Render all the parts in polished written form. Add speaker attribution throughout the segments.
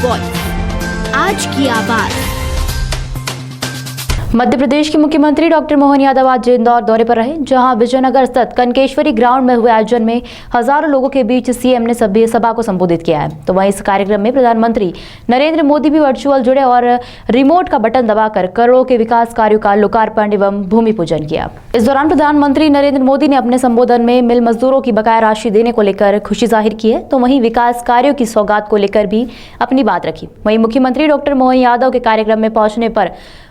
Speaker 1: Voice, आज की आवाज।
Speaker 2: मध्य प्रदेश के मुख्यमंत्री डॉक्टर मोहन यादव आज इंदौर दौरे पर रहे, जहां विजयनगर स्थित कनकेश्वरी ग्राउंड में हुए आयोजन में हजारों लोगों के बीच सीएम ने सभा को संबोधित किया है। तो वहीं इस कार्यक्रम में प्रधानमंत्री नरेंद्र मोदी भी वर्चुअल जुड़े और रिमोट का बटन दबाकर करोड़ों के विकास कार्यों का लोकार्पण एवं भूमि पूजन किया। इस दौरान प्रधानमंत्री नरेंद्र मोदी ने अपने संबोधन में मिल मजदूरों की बकाया राशि देने को लेकर खुशी जाहिर की है, तो वहीं विकास कार्यों की सौगात को लेकर भी अपनी बात रखी। वहीं मुख्यमंत्री डॉक्टर मोहन यादव के कार्यक्रम में पहुंचने पर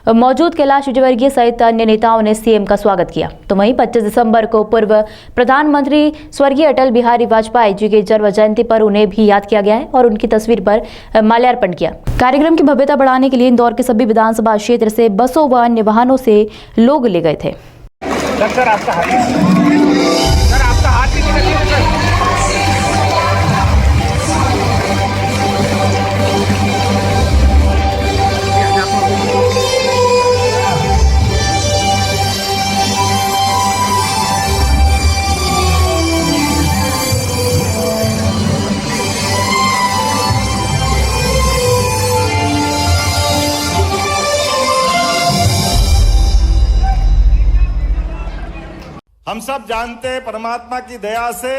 Speaker 2: मौजूद कैलाश विजयवर्गीय सहित अन्य नेताओं ने सीएम का स्वागत किया। तो वहीं 25 दिसंबर को पूर्व प्रधानमंत्री स्वर्गीय अटल बिहारी वाजपेयी जी की जन्म जयंती पर उन्हें भी याद किया गया है और उनकी तस्वीर पर माल्यार्पण किया। कार्यक्रम की भव्यता बढ़ाने के लिए इंदौर के सभी विधानसभा क्षेत्र से बसों व अन्य वाहनों से लोग ले गए थे।
Speaker 3: हम सब जानते हैं परमात्मा की दया से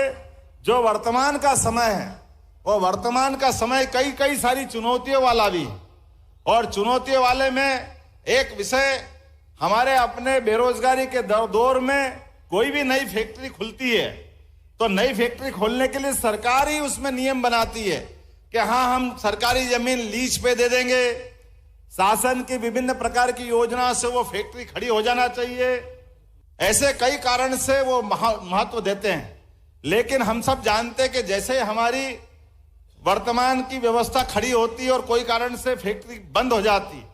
Speaker 3: जो वर्तमान का समय है, वो वर्तमान का समय कई सारी चुनौतियों वाला भी है। और चुनौतियों वाले में एक विषय, हमारे अपने बेरोजगारी के दौर में कोई भी नई फैक्ट्री खुलती है तो नई फैक्ट्री खोलने के लिए सरकार ही उसमें नियम बनाती है कि हाँ, हम सरकारी जमीन लीज पे दे देंगे। शासन की विभिन्न प्रकार की योजना से वो फैक्ट्री खड़ी हो जाना चाहिए। ऐसे कई कारण से वो महत्व देते हैं, लेकिन हम सब जानते हैं कि जैसे हमारी वर्तमान की व्यवस्था खड़ी होती है और कोई कारण से फैक्ट्री बंद हो जाती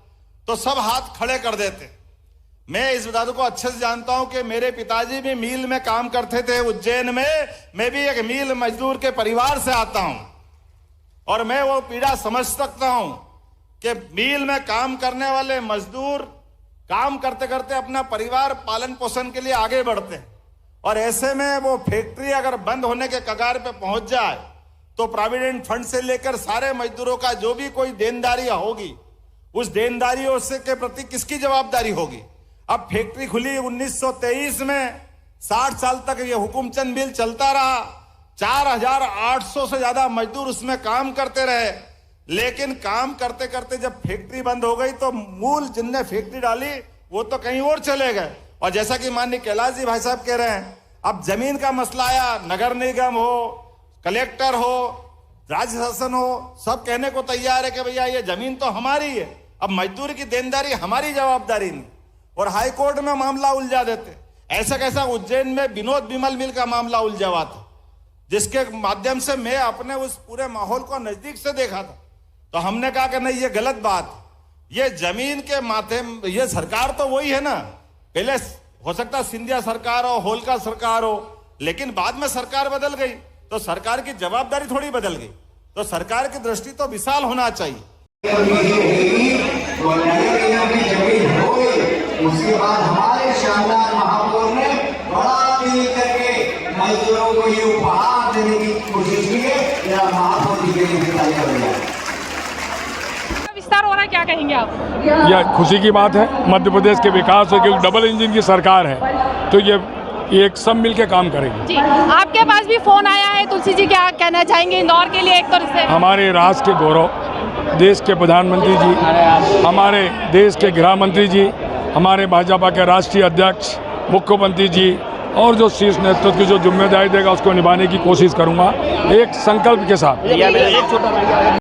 Speaker 3: तो सब हाथ खड़े कर देते। मैं इस बात को अच्छे से जानता हूं कि मेरे पिताजी भी मिल में काम करते थे उज्जैन में। मैं भी एक मिल मजदूर के परिवार से आता हूं और मैं वो पीड़ा समझ सकता हूं कि मिल में काम करने वाले मजदूर काम करते करते अपना परिवार पालन पोषण के लिए आगे बढ़ते हैं। और ऐसे में वो फैक्ट्री अगर बंद होने के कगार पे पहुंच जाए तो प्रोविडेंट फंड से लेकर सारे मजदूरों का जो भी कोई देनदारी होगी, उस देनदारियों से के प्रति किसकी जवाबदारी होगी। अब फैक्ट्री खुली 1923 में, 60 साल तक ये हुकुमचंद बिल चलता रहा। 4800 से ज्यादा मजदूर उसमें काम करते रहे, लेकिन काम करते करते जब फैक्ट्री बंद हो गई तो मूल जिनने फैक्ट्री डाली वो तो कहीं और चले गए। और जैसा कि माननीय कैलाश जी भाई साहब कह रहे हैं, अब जमीन का मसला आया, नगर निगम हो, कलेक्टर हो, राज्य शासन हो, सब कहने को तैयार है कि भैया ये जमीन तो हमारी है, अब मजदूर की देनदारी हमारी जवाबदारी नहीं, और हाईकोर्ट में मामला उलझा देते। ऐसा कैसा उज्जैन में विनोद विमल मिल का मामला उलझा हुआ था, जिसके माध्यम से मैं अपने उस पूरे माहौल को नजदीक से देखा था। तो हमने कहा कि नहीं, ये गलत बात, ये जमीन के माथे, ये सरकार तो वही है ना, पहले हो सकता सिंधिया सरकार हो, होलकर सरकार हो, लेकिन बाद में सरकार बदल गई तो सरकार की जवाबदारी थोड़ी बदल गई। तो सरकार की दृष्टि तो विशाल होना चाहिए।
Speaker 4: उसके बाद हमारे शानदार महापौर ने बड़ा दिल करके मजदूरों को ये उपहार देने की कोशिश की है। या महापौर जी के लिए
Speaker 5: विस्तार हो रहा है, क्या कहेंगे आप?
Speaker 6: यह खुशी की बात है मध्य प्रदेश के विकास है, क्योंकि डबल इंजन की सरकार है तो ये एक सब मिल के काम करेगी।
Speaker 5: जी, आपके पास भी फोन आया है, तुलसी जी क्या कहना चाहेंगे इंदौर के लिए? एक तो इससे
Speaker 6: हमारे राष्ट्र के गौरव, देश के प्रधानमंत्री जी, हमारे देश के गृह मंत्री जी, हमारे भाजपा के राष्ट्रीय अध्यक्ष, मुख्यमंत्री जी, और जो शीर्ष नेतृत्व की जो जिम्मेदारी देगा उसको निभाने की कोशिश करूंगा एक संकल्प के साथ।